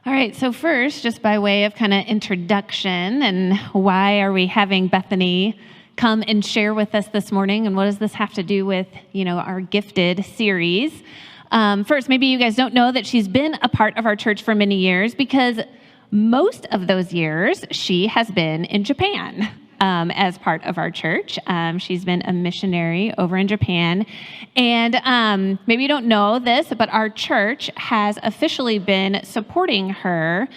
All right, so first, just by way of kind of introduction, and why are we having Bethany come and share with us this morning, and what does this have to do with, our Gifted series? First, maybe you guys don't know that she's been a part of our church for many years, because most of those years she has been in Japan as part of our church. She's been a missionary over in Japan. And maybe you don't know this, but our church has officially been supporting her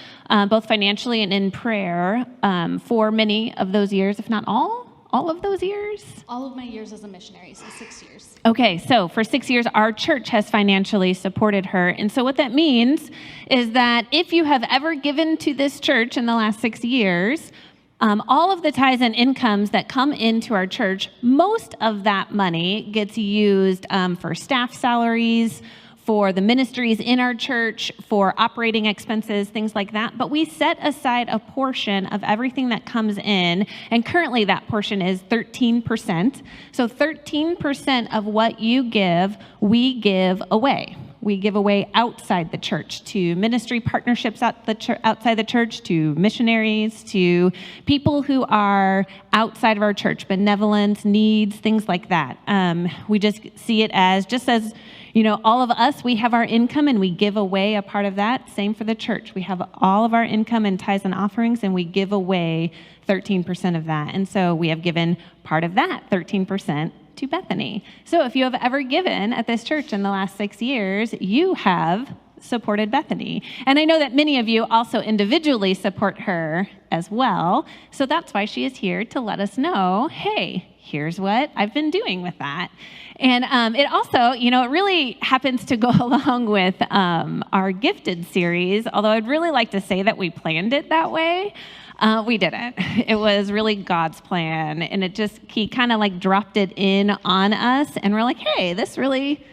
both financially and in prayer for many of those years, if not all of those years? All of my years as a missionary, so 6 years. Okay, so for 6 years, our church has financially supported her. And so what that means is that if you have ever given to this church in the last 6 years, all of the tithes and incomes that come into our church, most of that money gets used for staff salaries, for the ministries in our church, for operating expenses, things like that. But we set aside a portion of everything that comes in, and currently that portion is 13%. So 13% of what you give, we give away. We give away outside the church to ministry partnerships outside the church, to missionaries, to people who are outside of our church, benevolence, needs, things like that. We just see it as, all of us, we have our income and we give away a part of that. Same for the church. We have all of our income and tithes and offerings, and we give away 13% of that. And so we have given part of that, 13%, to Bethany. So if you have ever given at this church in the last 6 years, you have supported Bethany. And I know that many of you also individually support her as well. So that's why she is here to let us know, hey, here's what I've been doing with that. And it also, it really happens to go along with our Gifted series, although I'd really like to say that we planned it that way. We didn't. It was really God's plan, and he kind of like dropped it in on us, and we're like, hey, this really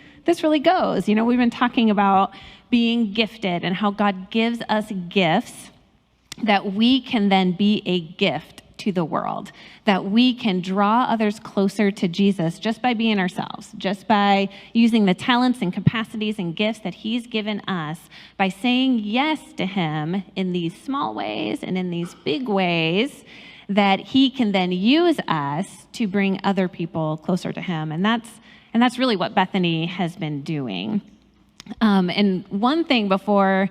goes. We've been talking about being gifted and how God gives us gifts that we can then be a gift to the world, that we can draw others closer to Jesus just by being ourselves, just by using the talents and capacities and gifts that he's given us, by saying yes to him in these small ways and in these big ways, that he can then use us to bring other people closer to him. And that's really what Bethany has been doing. And one thing before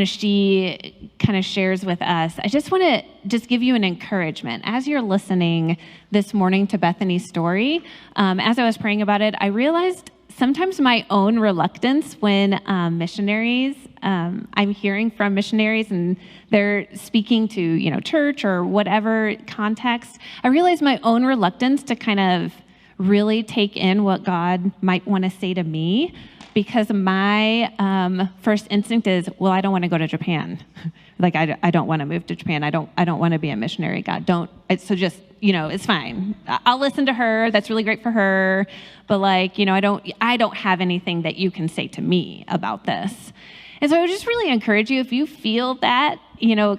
she shares with us, I just want to give you an encouragement. As you're listening this morning to Bethany's story, as I was praying about it, I realized sometimes my own reluctance when missionaries, I'm hearing from missionaries and they're speaking to, church or whatever context, I realized my own reluctance to kind of really take in what God might want to say to me, because my first instinct is, well, I don't want to go to Japan. I don't want to move to Japan. I don't want to be a missionary. God, don't. So just, it's fine. I'll listen to her. That's really great for her. But I don't have anything that you can say to me about this. And so I would just really encourage you, if you feel that,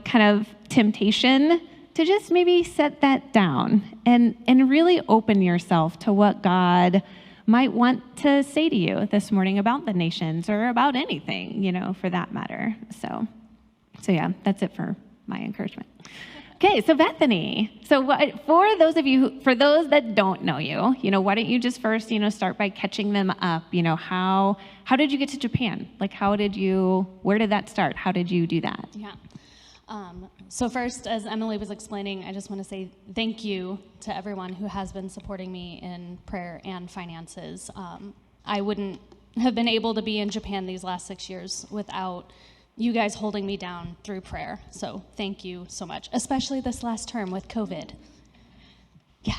kind of temptation, to just maybe set that down and really open yourself to what God might want to say to you this morning about the nations or about anything, for that matter. So yeah, that's it for my encouragement. Okay, so Bethany. So for those that don't know you, why don't you just first, start by catching them up? How did you get to Japan? Where did that start? How did you do that? Yeah. So first, as Emily was explaining, I just want to say thank you to everyone who has been supporting me in prayer and finances. I wouldn't have been able to be in Japan these last 6 years without you guys holding me down through prayer. So thank you so much, especially this last term with COVID. Yeah.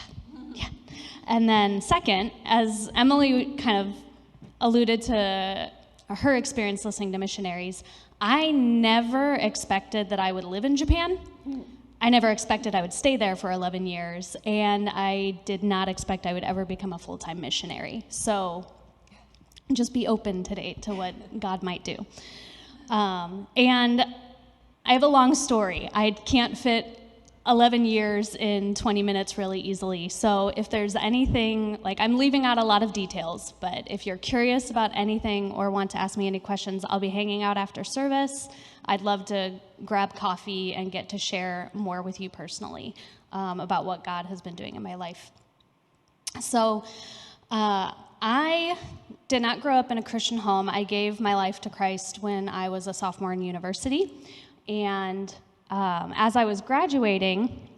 And then second, as Emily kind of alluded to her experience listening to missionaries, I never expected that I would live in Japan. I never expected I would stay there for 11 years, and I did not expect I would ever become a full-time missionary. So just be open today to what God might do. And I have a long story. I can't fit 11 years in 20 minutes really easily. So if there's anything, like I'm leaving out a lot of details, but if you're curious about anything or want to ask me any questions, I'll be hanging out after service. I'd love to grab coffee and get to share more with you personally about what God has been doing in my life. So I did not grow up in a Christian home. I gave my life to Christ when I was a sophomore in university. And as I was graduating,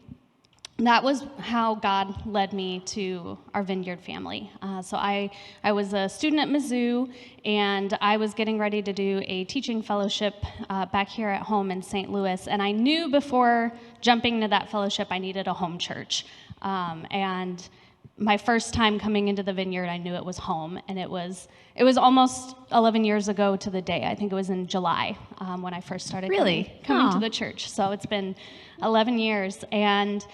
that was how God led me to our Vineyard family. So I was a student at Mizzou, and I was getting ready to do a teaching fellowship back here at home in St. Louis. And I knew before jumping into that fellowship, I needed a home church. And my first time coming into the Vineyard, I knew it was home, and it was almost 11 years ago to the day. I think it was in July when I first started coming to the church. So it's been 11 years, and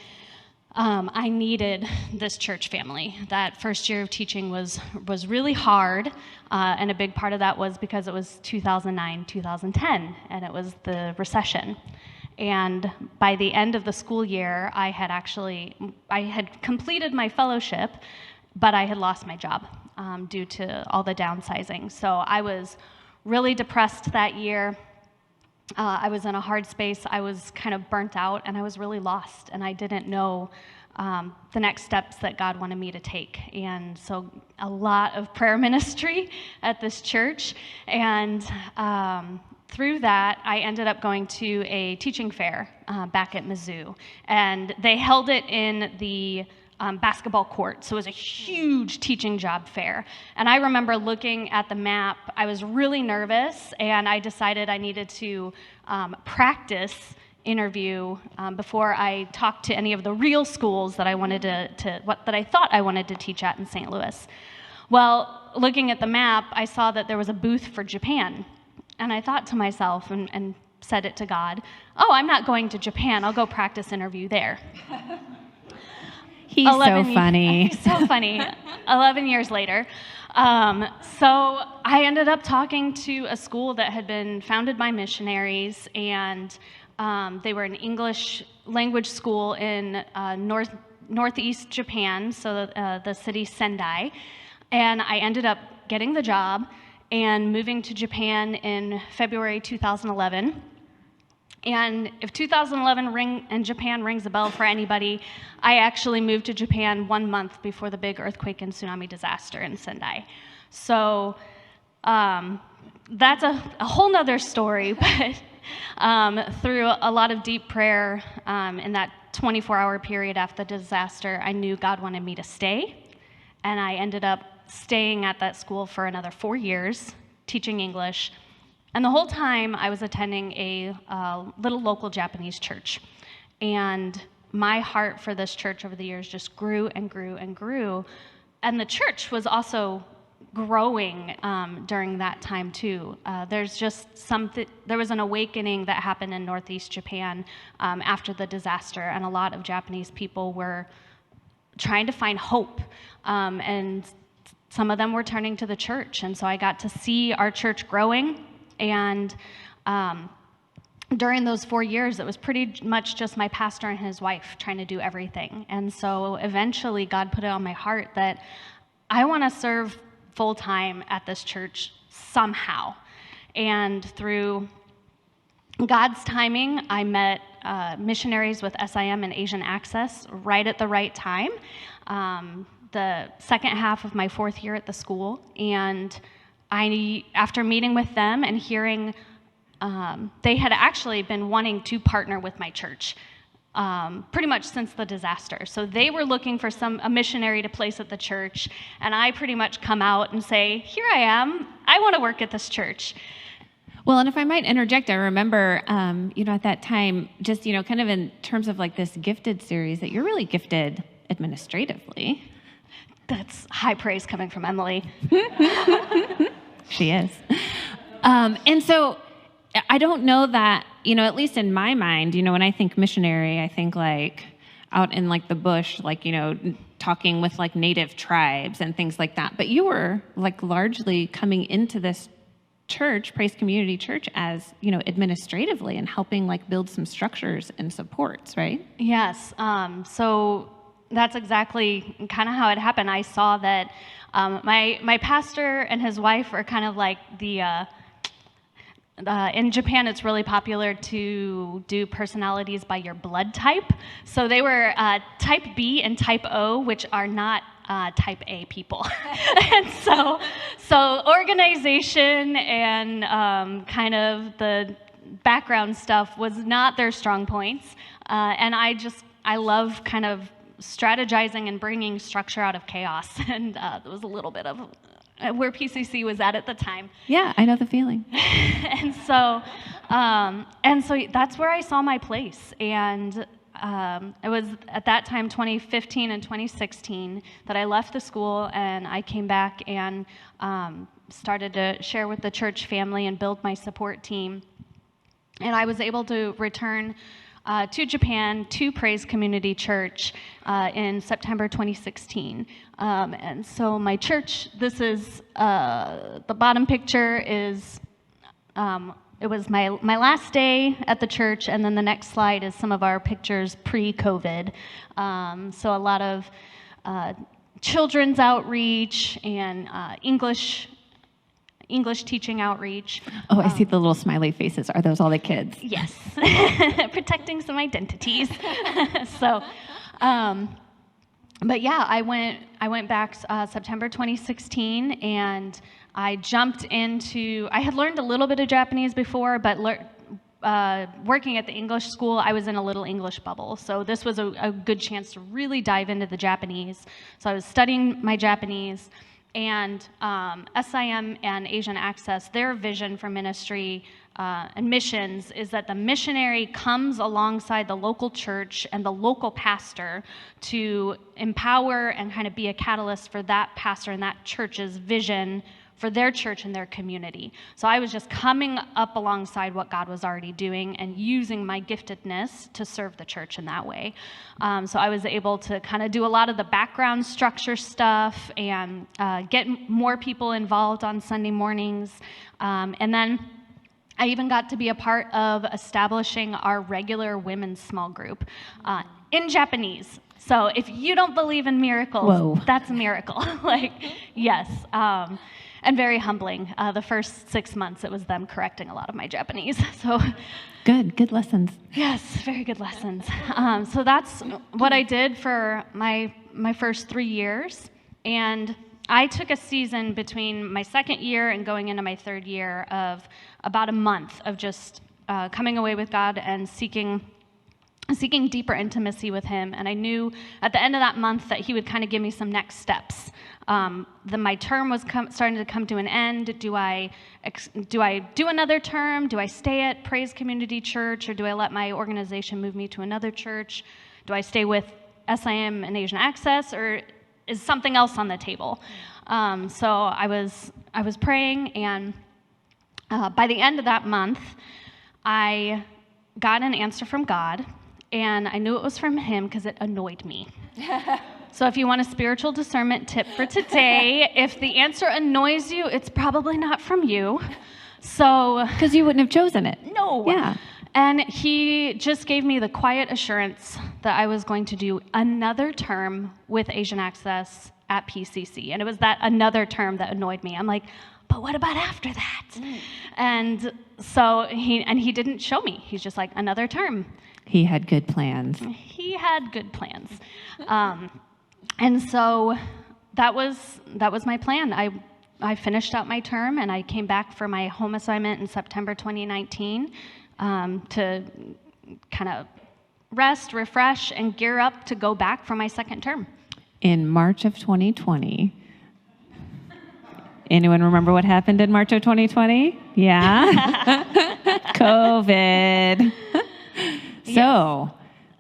I needed this church family. That first year of teaching was really hard, and a big part of that was because it was 2009, 2010, and it was the recession. And by the end of the school year, I had completed my fellowship, but I had lost my job due to all the downsizing. So I was really depressed that year. I was in a hard space. I was kind of burnt out, and I was really lost, and I didn't know the next steps that God wanted me to take. And so a lot of prayer ministry at this church, and through that, I ended up going to a teaching fair back at Mizzou, and they held it in the basketball court, so it was a huge teaching job fair. And I remember looking at the map. I was really nervous, and I decided I needed to practice interview before I talked to any of the real schools that I wanted that I thought I wanted to teach at in St. Louis. Well, looking at the map, I saw that there was a booth for Japan. And I thought to myself and said it to God, oh, I'm not going to Japan. I'll go practice interview there. He's so funny. He's so funny. 11 years later. So I ended up talking to a school that had been founded by missionaries, and they were an English language school in northeast Japan, so the city Sendai. And I ended up getting the job and moving to Japan in February 2011. And if 2011 and Japan rings a bell for anybody, I actually moved to Japan 1 month before the big earthquake and tsunami disaster in Sendai. So that's a whole nother story, but through a lot of deep prayer in that 24-hour period after the disaster, I knew God wanted me to stay, and I ended up staying at that school for another 4 years, teaching English. And the whole time I was attending a little local Japanese church. And my heart for this church over the years just grew and grew and grew. And the church was also growing during that time too. There was an awakening that happened in Northeast Japan after the disaster, and a lot of Japanese people were trying to find hope, and some of them were turning to the church. And so I got to see our church growing, and during those 4 years, it was pretty much just my pastor and his wife trying to do everything. And so eventually God put it on my heart that I want to serve full-time at this church somehow. And through God's timing, I met missionaries with SIM and Asian Access right at the right time, the second half of my 4th year at the school. And after meeting with them and hearing, they had actually been wanting to partner with my church pretty much since the disaster. So they were looking for a missionary to place at the church, and I pretty much come out and say, here I am, I want to work at this church. Well, and if I might interject, I remember, at that time, just, kind of in terms of like this gifted series, that you're really gifted administratively. That's high praise coming from Emily. She is. And so I don't know that, at least in my mind, when I think missionary, I think like out in like the bush, like, talking with like native tribes and things like that. But you were like largely coming into this church, Praise Community Church, as, you know, administratively and helping like build some structures and supports, right? Yes. So that's exactly kind of how it happened. I saw that my pastor and his wife are kind of like the in Japan, it's really popular to do personalities by your blood type. So they were type B and type O, which are not type A people. And so organization and kind of the background stuff was not their strong points. And I love kind of strategizing and bringing structure out of chaos. And there was a little bit of where PCC was at the time. Yeah, I know the feeling. and so that's where I saw my place. And it was at that time, 2015 and 2016, that I left the school and I came back and started to share with the church family and build my support team. And I was able to return to Japan, to Praise Community Church in September 2016. And so my church, this is, the bottom picture is, it was my last day at the church, and then the next slide is some of our pictures pre-COVID. So a lot of children's outreach and English teaching outreach. Oh, I see the little smiley faces. Are those all the kids? Yes, protecting some identities. So, but yeah, I went back September 2016, and I jumped into. I had learned a little bit of Japanese before, but working at the English school, I was in a little English bubble. So this was a good chance to really dive into the Japanese. So I was studying my Japanese. And SIM and Asian Access, their vision for ministry and missions is that the missionary comes alongside the local church and the local pastor to empower and kind of be a catalyst for that pastor and that church's vision for their church and their community. So I was just coming up alongside what God was already doing and using my giftedness to serve the church in that way. So I was able to kind of do a lot of the background structure stuff and get more people involved on Sunday mornings. And then I even got to be a part of establishing our regular women's small group in Japanese. So if you don't believe in miracles, Whoa. That's a miracle. Yes. And very humbling. The first 6 months, it was them correcting a lot of my Japanese. So, Good lessons. yes, very good lessons. So that's what I did for my first 3 years. And I took a season between my second year and going into my third year of about a month of just coming away with God and seeking deeper intimacy with Him. And I knew at the end of that month that He would kind of give me some next steps. My term was starting to come to an end. Do I do another term? Do I stay at Praise Community Church, or do I let my organization move me to another church? Do I stay with SIM and Asian Access, or is something else on the table? So I was praying, and by the end of that month, I got an answer from God, and I knew it was from Him because it annoyed me. So if you want a spiritual discernment tip for today, if the answer annoys you, it's probably not from you. So, because you wouldn't have chosen it. No. Yeah. And He just gave me the quiet assurance that I was going to do another term with Asian Access at PCC. And it was that another term that annoyed me. I'm like, but what about after that? And so he didn't show me. He's just like, another term. He had good plans. He had good plans. And so that was my plan. I finished out my term, and I came back for my home assignment in September 2019 to kind of rest, refresh, and gear up to go back for my second term. In March of 2020. Anyone remember what happened in March of 2020? Yeah? COVID. So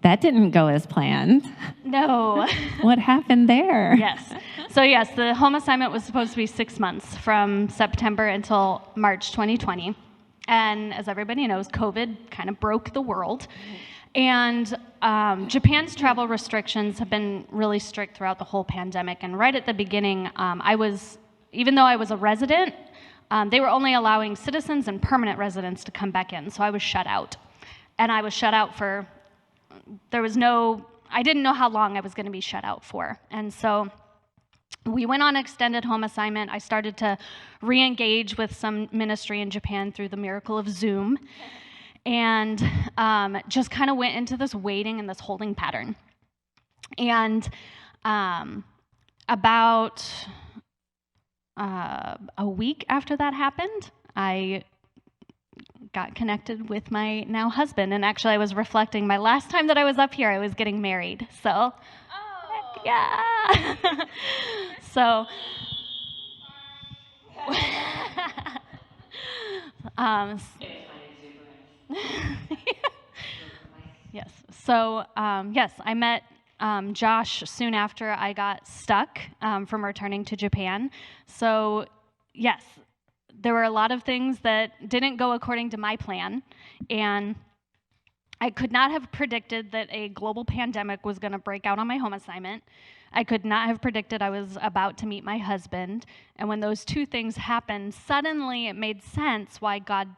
that didn't go as planned. No. What happened there? Yes. So yes, the home assignment was supposed to be 6 months from September until March 2020. And as everybody knows, COVID kind of broke the world. And Japan's travel restrictions have been really strict throughout the whole pandemic. And right at the beginning, even though I was a resident, they were only allowing citizens and permanent residents to come back in, so I was shut out. And I was shut out for, I didn't know how long I was going to be shut out for. And so we went on extended home assignment. I started to re-engage with some ministry in Japan through the miracle of Zoom, and just kind of went into this waiting and this holding pattern. And about a week after that happened, I got connected with my now husband. And actually, I was reflecting, my last time that I was up here, I was getting married. So, heck yeah. So, yes. So, yes, I met Josh soon after I got stuck from returning to Japan. So, yes, there were a lot of things that didn't go according to my plan, and I could not have predicted that a global pandemic was going to break out on my home assignment. I could not have predicted I was about to meet my husband, and when those two things happened, suddenly it made sense why God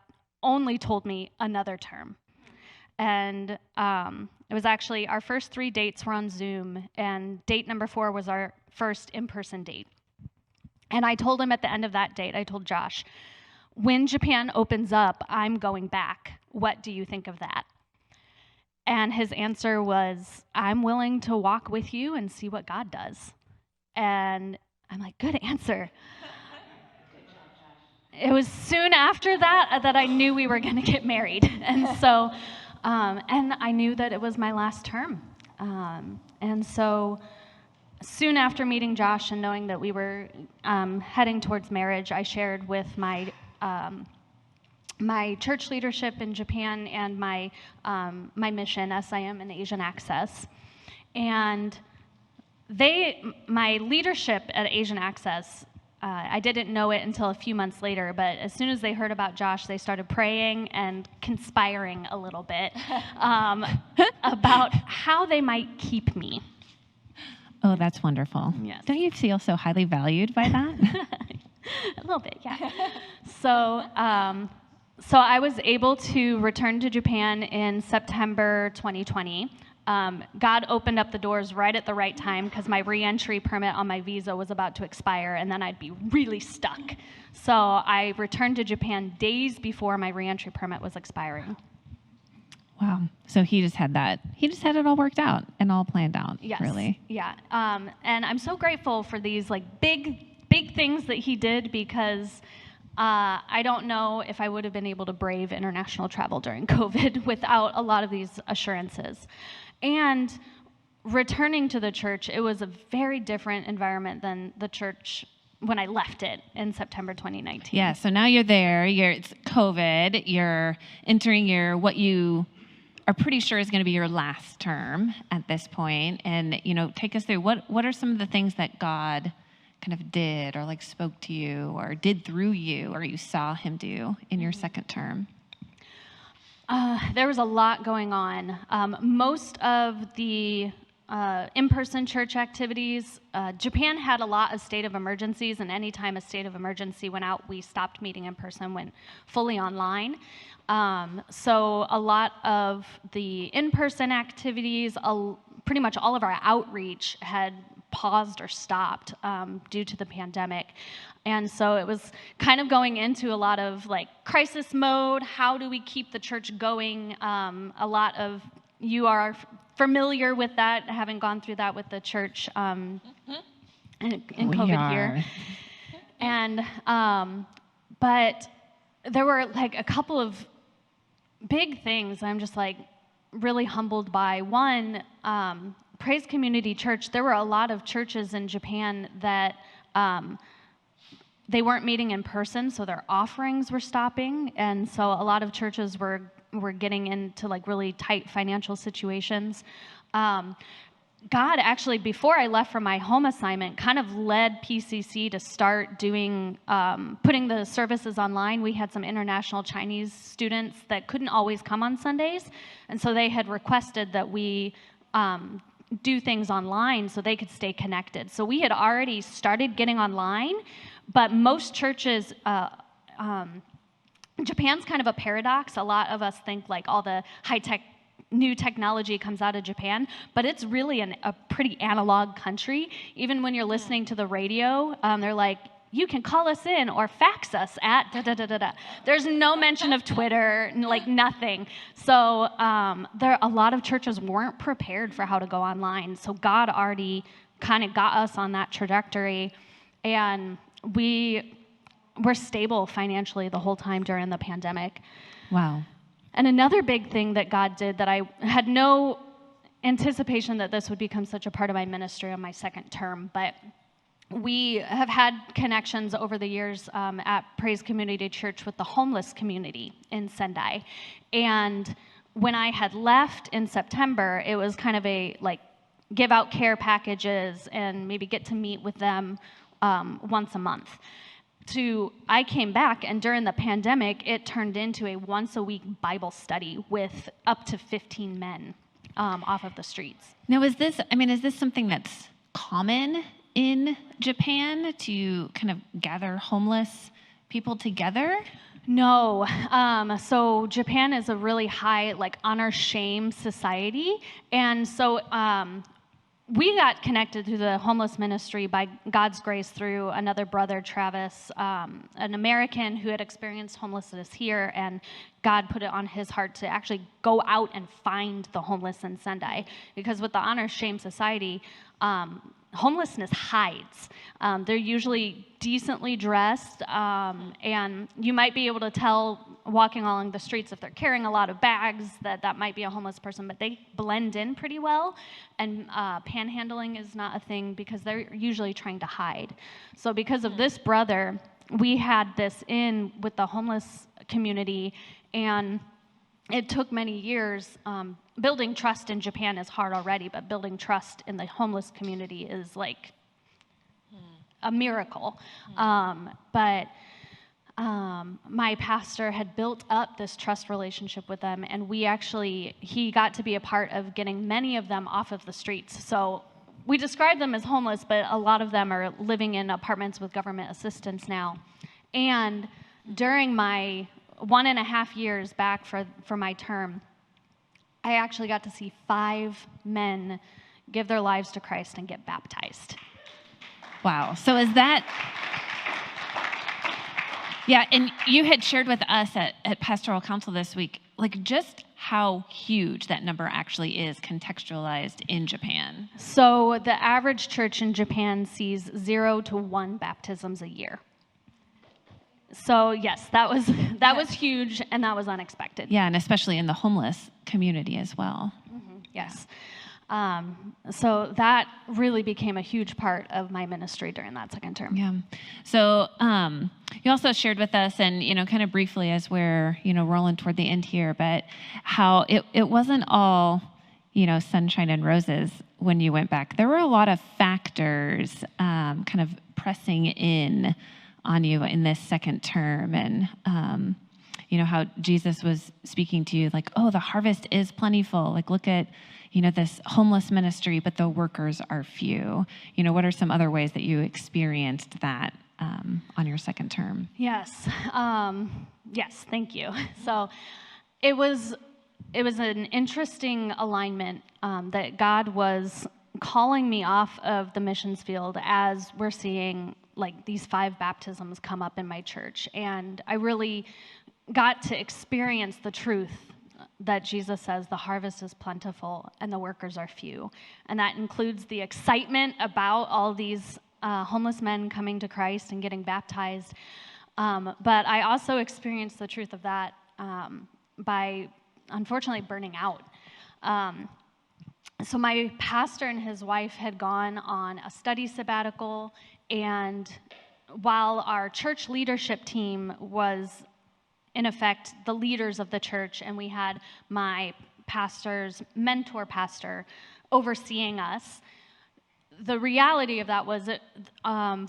only told me another term. And it was actually, our first 3 dates were on Zoom, and date number 4 was our first in-person date. And I told him at the end of that date, I told Josh, when Japan opens up, I'm going back. What do you think of that? And his answer was, I'm willing to walk with you and see what God does. And I'm like, good answer. It was soon after that that I knew we were going to get married. And so, and I knew that it was my last term. And so soon after meeting Josh and knowing that we were heading towards marriage, I shared with my my church leadership in Japan and my mission, SIM and Asian Access. And my leadership at Asian Access, I didn't know it until a few months later, but as soon as they heard about Josh, they started praying and conspiring a little bit about how they might keep me. Oh, that's wonderful. Yes. Don't you feel so highly valued by that? A little bit, yeah. So I was able to return to Japan in September 2020. God opened up the doors right at the right time because my re-entry permit on my visa was about to expire, and then I'd be really stuck. So I returned to Japan days before my re-entry permit was expiring. Wow. So he just had it all worked out and all planned out. Yes. Really. Yeah. And I'm so grateful for these like big things that he did, because I don't know if I would have been able to brave international travel during COVID without a lot of these assurances. And returning to the church, it was a very different environment than the church when I left it in September 2019. Yeah, so now you're there, it's COVID, you're entering what you are pretty sure is going to be your last term at this point. And, take us through, what are some of the things that God kind of did or like spoke to you or did through you or you saw him do in your second term? There was a lot going on. Most of the in-person church activities, Japan had a lot of state of emergencies, and anytime a state of emergency went out, we stopped meeting in person, went fully online. So a lot of the in-person activities, pretty much all of our outreach had paused or stopped due to the pandemic. And so it was kind of going into a lot of like crisis mode. How do we keep the church going? A lot of you are familiar with that, having gone through that with the church in COVID here. And but there were like a couple of big things I'm just like really humbled by. One, Praise Community Church, there were a lot of churches in Japan that they weren't meeting in person, so their offerings were stopping, and so a lot of churches were getting into like really tight financial situations. God actually, before I left for my home assignment, kind of led PCC to start doing, putting the services online. We had some international Chinese students that couldn't always come on Sundays, and so they had requested that we do things online so they could stay connected. So we had already started getting online, but most churches Japan's kind of a paradox. A lot of us think like all the high-tech new technology comes out of Japan, but it's really a pretty analog country. Even when you're listening to the radio, they're like, you can call us in or fax us at da-da-da-da-da. There's no mention of Twitter, like nothing. So a lot of churches weren't prepared for how to go online. So God already kind of got us on that trajectory. And we're stable financially the whole time during the pandemic. Wow. And another big thing that God did that I had no anticipation that this would become such a part of my ministry on my second term, but we have had connections over the years at Praise Community Church with the homeless community in Sendai. And when I had left in September, it was kind of a like give out care packages and maybe get to meet with them once a month. I came back, and during the pandemic, it turned into a once-a-week Bible study with up to 15 men off of the streets. Now, is this something that's common in Japan to kind of gather homeless people together? No. So Japan is a really high, like, honor-shame society, and so we got connected through the homeless ministry by God's grace through another brother, Travis, an American who had experienced homelessness here, and God put it on his heart to actually go out and find the homeless in Sendai. Because with the honor shame society, homelessness hides. They're usually decently dressed, and you might be able to tell walking along the streets if they're carrying a lot of bags that might be a homeless person, but they blend in pretty well, and panhandling is not a thing because they're usually trying to hide. So because of this brother, we had this in with the homeless community, and it took many years. Building trust in Japan is hard already, but building trust in the homeless community is like a miracle. But my pastor had built up this trust relationship with them, and he got to be a part of getting many of them off of the streets. So we describe them as homeless, but a lot of them are living in apartments with government assistance now. And during my 1.5 years back for my term, I actually got to see 5 men give their lives to Christ and get baptized. Wow. So is that... Yeah, and you had shared with us at Pastoral Council this week, like just how huge that number actually is contextualized in Japan. So the average church in Japan sees 0 to 1 baptisms a year. So yes, that was huge, and that was unexpected. Yeah, and especially in the homeless community as well. Mm-hmm. Yes. So that really became a huge part of my ministry during that second term. Yeah. So you also shared with us, and kind of briefly as we're rolling toward the end here, but how it wasn't all sunshine and roses when you went back. There were a lot of factors kind of pressing in on you in this second term, and how Jesus was speaking to you like, oh, the harvest is plentiful. Like, look at this homeless ministry, but the workers are few. What are some other ways that you experienced that on your second term? Yes. Yes, thank you. So it was an interesting alignment that God was calling me off of the missions field as we're seeing like these 5 baptisms come up in my church. And I really got to experience the truth that Jesus says the harvest is plentiful and the workers are few. And that includes the excitement about all these homeless men coming to Christ and getting baptized. But I also experienced the truth of that by, unfortunately, burning out. So my pastor and his wife had gone on a study sabbatical, and while our church leadership team was, in effect, the leaders of the church, and we had my pastor's mentor pastor overseeing us, the reality of that was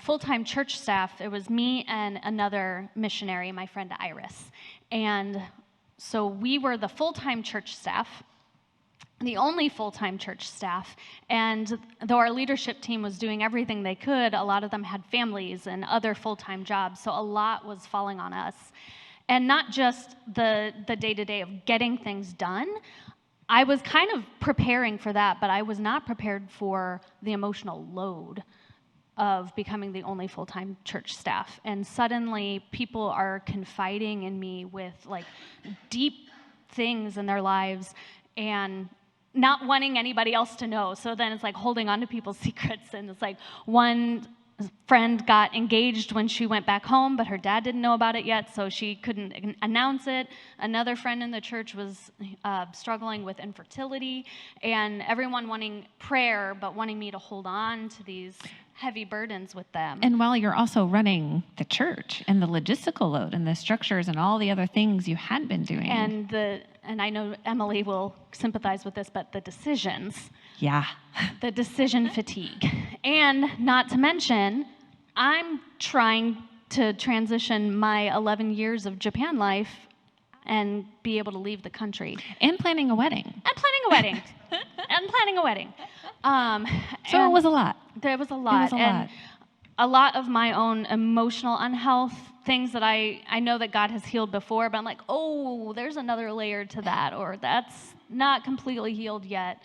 full-time church staff, it was me and another missionary, my friend Iris. And so we were the full-time church staff, the only full-time church staff. And though our leadership team was doing everything they could, a lot of them had families and other full-time jobs, so a lot was falling on us. And not just the day-to-day of getting things done. I was kind of preparing for that, but I was not prepared for the emotional load of becoming the only full-time church staff. And suddenly people are confiding in me with like deep things in their lives and not wanting anybody else to know. So then it's like holding on to people's secrets. And it's like one friend got engaged when she went back home, but her dad didn't know about it yet, so she couldn't announce it. Another friend in the church was struggling with infertility, and everyone wanting prayer, but wanting me to hold on to these heavy burdens with them. And while you're also running the church and the logistical load and the structures and all the other things you had been doing. And I know Emily will sympathize with this, but the decisions. Yeah. The decision fatigue. And not to mention, I'm trying to transition my 11 years of Japan life and be able to leave the country. And planning a wedding. And planning a wedding. So it was a lot. There was a lot. And a lot of my own emotional unhealth, things that I know that God has healed before, but I'm like, oh, there's another layer to that, or that's not completely healed yet.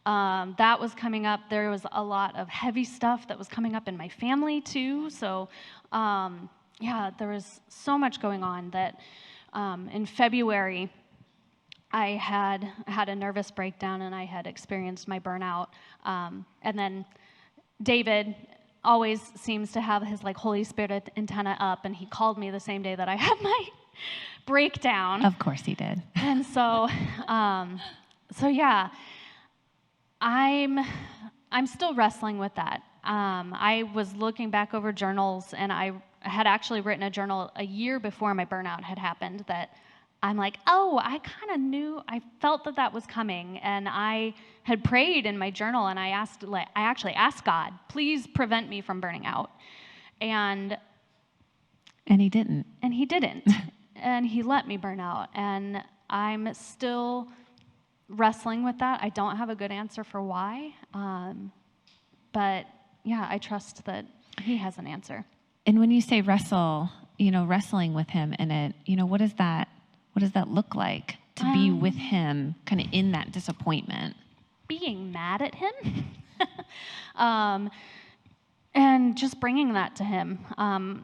That was coming up. There was a lot of heavy stuff that was coming up in my family too. So there was so much going on that in February, I had a nervous breakdown and I had experienced my burnout. And then David always seems to have his like Holy Spirit antenna up, and he called me the same day that I had my breakdown. Of course he did. And so yeah, I'm still wrestling with that. I was looking back over journals, and I had actually written a journal a year before my burnout had happened that I'm like, oh, I kind of knew, I felt that was coming, and I had prayed in my journal, and I actually asked God, please prevent me from burning out. And he didn't. And he didn't. And he let me burn out, and I'm still wrestling with that. I don't have a good answer for why, but yeah, I trust that he has an answer. And when you say wrestle, wrestling with him in it, what does that look like to be with him kind of in that disappointment? Being mad at him and just bringing that to him.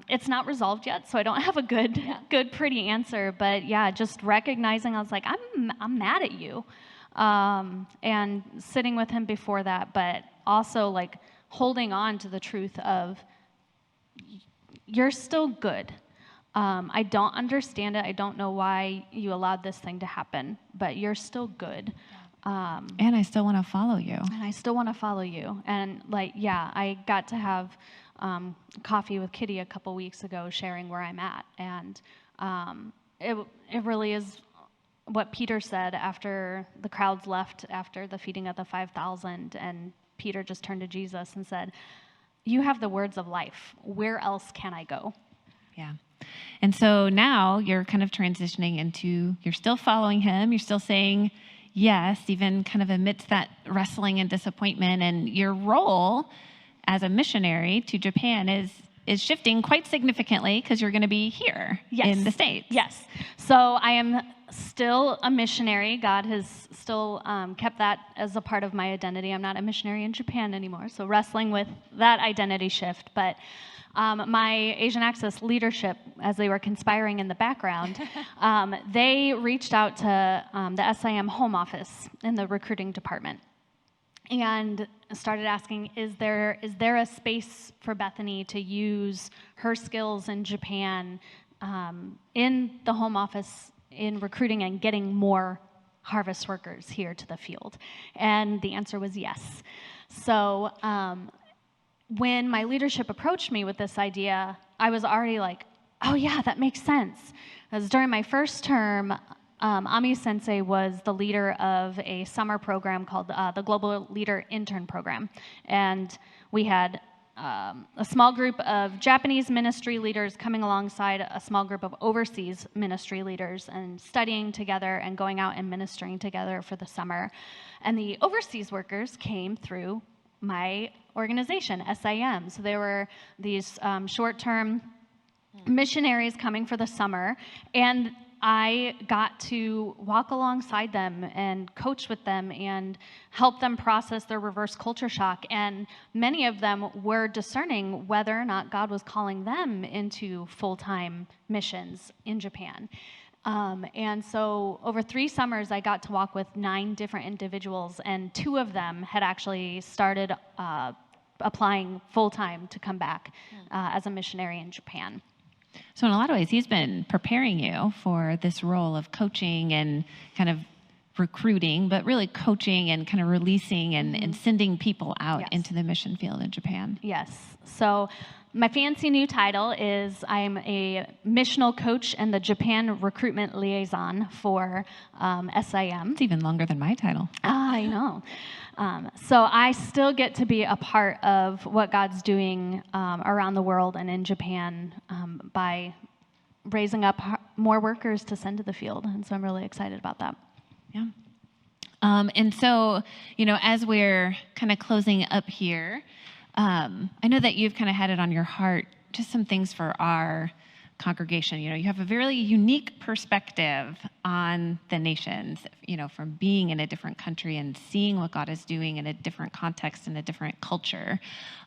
It's not resolved yet, so I don't have a good, pretty answer. But yeah, just recognizing, I was like, I'm mad at you, and sitting with him before that, but also like holding on to the truth of you're still good. I don't understand it. I don't know why you allowed this thing to happen, but you're still good. And I still want to follow you. And I got to have coffee with Kitty a couple weeks ago, sharing where I'm at. And it really is what Peter said after the crowds left after the feeding of the 5,000. And Peter just turned to Jesus and said, you have the words of life. Where else can I go? Yeah. And so now you're kind of transitioning into, you're still following him. You're still saying yes, even kind of amidst that wrestling and disappointment. And your role as a missionary to Japan is shifting quite significantly because you're going to be here in the States. Yes. So I am still a missionary. God has still kept that as a part of my identity. I'm not a missionary in Japan anymore. So wrestling with that identity shift. But my Asian Access leadership, as they were conspiring in the background, they reached out to the SIM home office in the recruiting department and started asking, is there a space for Bethany to use her skills in Japan in the home office in recruiting and getting more harvest workers here to the field? And the answer was yes. So when my leadership approached me with this idea, I was already like, oh yeah, that makes sense. Because during my first term, Ami Sensei was the leader of a summer program called the Global Leader Intern Program. And we had a small group of Japanese ministry leaders coming alongside a small group of overseas ministry leaders and studying together and going out and ministering together for the summer. And the overseas workers came through my organization, SIM. So there were these short-term missionaries coming for the summer, and I got to walk alongside them and coach with them and help them process their reverse culture shock. And many of them were discerning whether or not God was calling them into full-time missions in Japan. And so over 3 summers, I got to walk with 9 different individuals, and 2 of them had actually started applying full-time to come back as a missionary in Japan. So in a lot of ways, he's been preparing you for this role of coaching and kind of recruiting, but really coaching and kind of releasing and sending people out into the mission field in Japan. Yes. So my fancy new title is I'm a missional coach and the Japan recruitment liaison for SIM. It's even longer than my title. I know. So I still get to be a part of what God's doing around the world and in Japan by raising up more workers to send to the field. And so I'm really excited about that. Yeah. And so, as we're kind of closing up here, I know that you've kind of had it on your heart, just some things for our congregation. You have a very unique perspective on the nations, from being in a different country and seeing what God is doing in a different context and a different culture,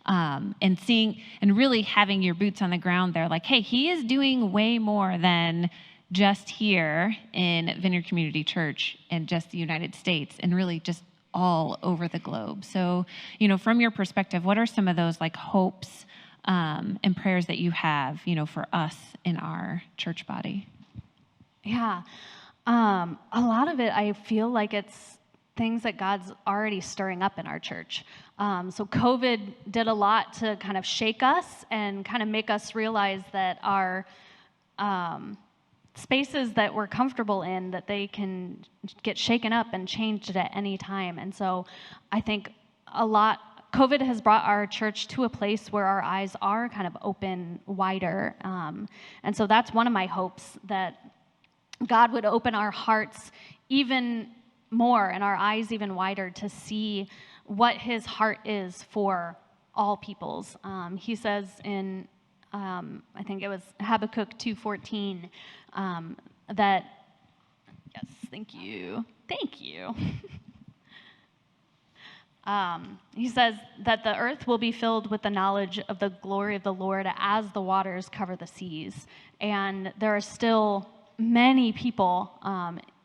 and seeing and really having your boots on the ground there, like, hey, he is doing way more than just here in Vineyard Community Church and just the United States, and really just all over the globe. So, from your perspective, what are some of those like hopes and prayers that you have, for us in our church body? Yeah. A lot of it, I feel like it's things that God's already stirring up in our church. So COVID did a lot to kind of shake us and kind of make us realize that our spaces that we're comfortable in, that they can get shaken up and changed at any time. And so I think COVID has brought our church to a place where our eyes are kind of open wider. And so that's one of my hopes, that God would open our hearts even more and our eyes even wider to see what his heart is for all peoples. He says in, I think it was Habakkuk 2:14, that, yes, thank you. He says that the earth will be filled with the knowledge of the glory of the Lord as the waters cover the seas. And there are still many people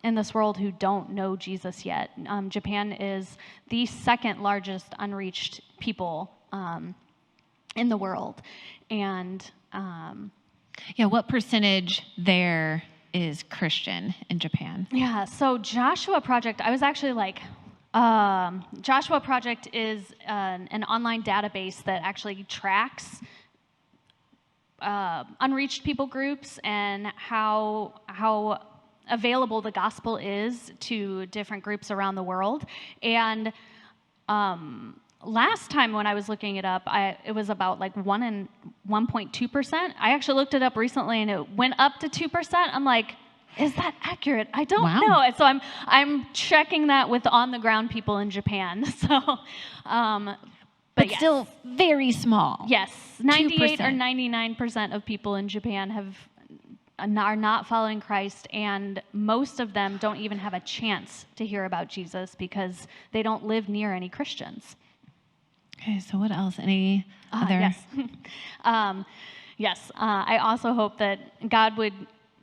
in this world who don't know Jesus yet. Japan is the 2nd largest unreached people in the world. And what percentage there is Christian in Japan? Yeah, so Joshua Project, I was actually like, Joshua Project is an online database that actually tracks unreached people groups and how available the gospel is to different groups around the world. And last time when I was looking it up, it was about like 1.2%. I actually looked it up recently and it went up to 2%. I'm like, is that accurate? I don't know. And so I'm checking that with on the ground people in Japan. So, but yes. Still very small. Yes, 98 or 99% of people in Japan are not following Christ, and most of them don't even have a chance to hear about Jesus because they don't live near any Christians. Okay, so what else? Any other? Yes. Yes. I also hope that God would,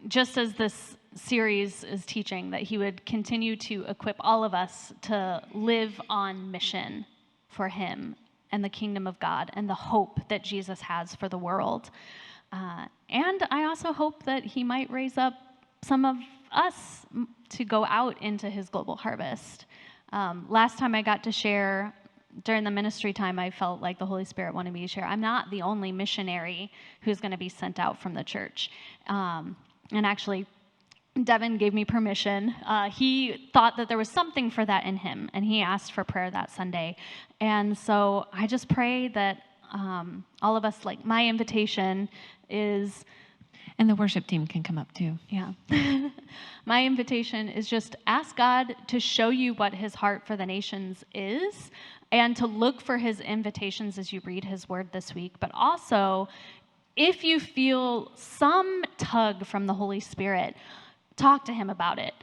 just as this series is teaching, that he would continue to equip all of us to live on mission for him and the kingdom of God and the hope that Jesus has for the world. And I also hope that he might raise up some of us to go out into his global harvest. Last time I got to share, during the ministry time, I felt like the Holy Spirit wanted me to share, I'm not the only missionary who's going to be sent out from the church. And actually, Devin gave me permission. He thought that there was something for that in him, and he asked for prayer that Sunday. And so I just pray that all of us, like my invitation is, And the worship team can come up too. yeah. My invitation is just ask God to show you what his heart for the nations is and to look for his invitations as you read his word this week. But also, if you feel some tug from the Holy Spirit, talk to him about it.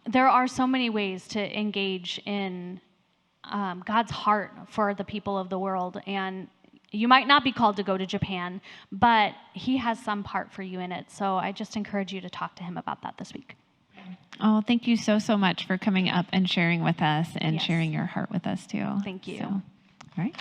There are so many ways to engage in God's heart for the people of the world. And you might not be called to go to Japan, but he has some part for you in it. So I just encourage you to talk to him about that this week. Oh, thank you so, so much for coming up and sharing with us and Yes. sharing your heart with us too. Thank you. So, all right.